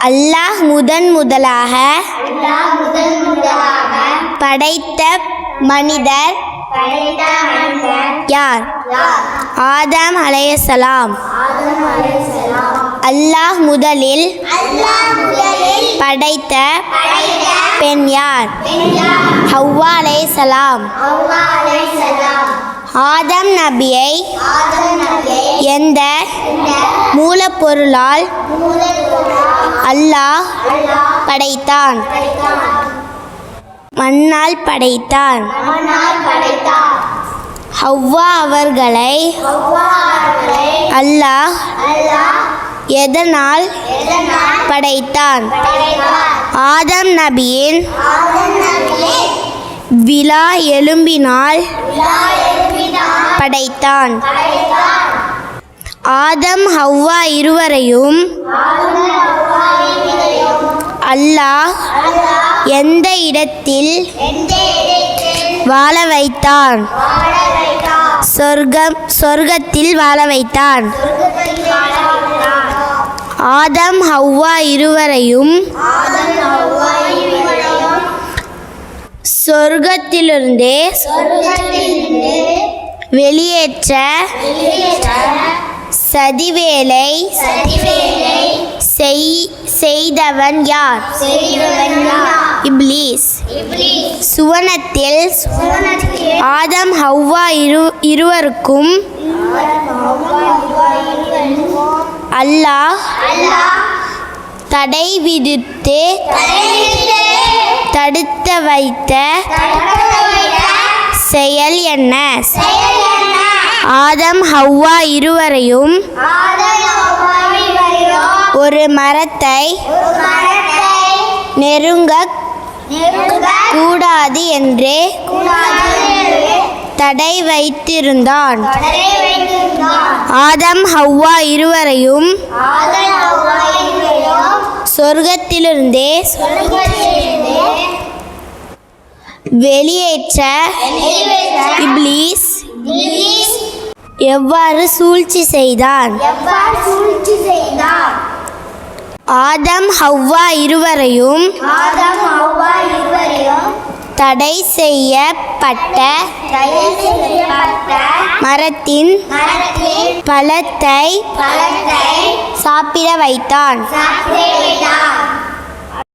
அல்லாஹ் முதலாக படைத்த மனிதர் யார்? ஆதம் அலைஹிஸ்ஸலாம். அல்லாஹ் முதலில் படைத்த பெண் யார்? ஹவ்வா அலைஹிஸ்ஸலாம். ஆதம் நபியை எந்த மூலப்பொருளால் அல்லாஹ் படைத்தான்? மண்ணால் படைத்தான். ஹவ்வா அவர்களை அல்லாஹ் எதனால் படைத்தான்? ஆதம் நபியின் விலா எலும்பினால் படைத்தான். ஆதம் ஹவ்வா இருவரையும் அல்லாஹ் எந்த இடத்தில் வாழ வைத்தான்? சொர்க்கத்தில் வாழ வைத்தான். ஆதம் ஹவ்வா இருவரையும் சொர்க்கத்திலிருந்து வெளியேற்ற சதிவேலை செய்தவன் யார்? இப்லீஸ். சுவனத்தில் ஆதம் ஹவ்வா இருவருக்கும் அல்லாஹ் தடை விதித்து தடுத்து வைத்த செயல் என்ன? ஆதம் ஹவ்வா இருவரையும் ஒரு மரத்தை நெருங்க கூடாது என்று தடை வைத்திருந்தான். ஆதம் ஹவ்வா இருவரையும் சொர்க்கத்திலிருந்தே வெளியேற்ற இப்லீஸ் எவ்வாறு சூழ்ச்சி செய்தான்? ஆதம் ஹவ்வா இருவரையும் தடை செய்யப்பட்ட மரத்தின் பழத்தை சாப்பிட வைத்தான்.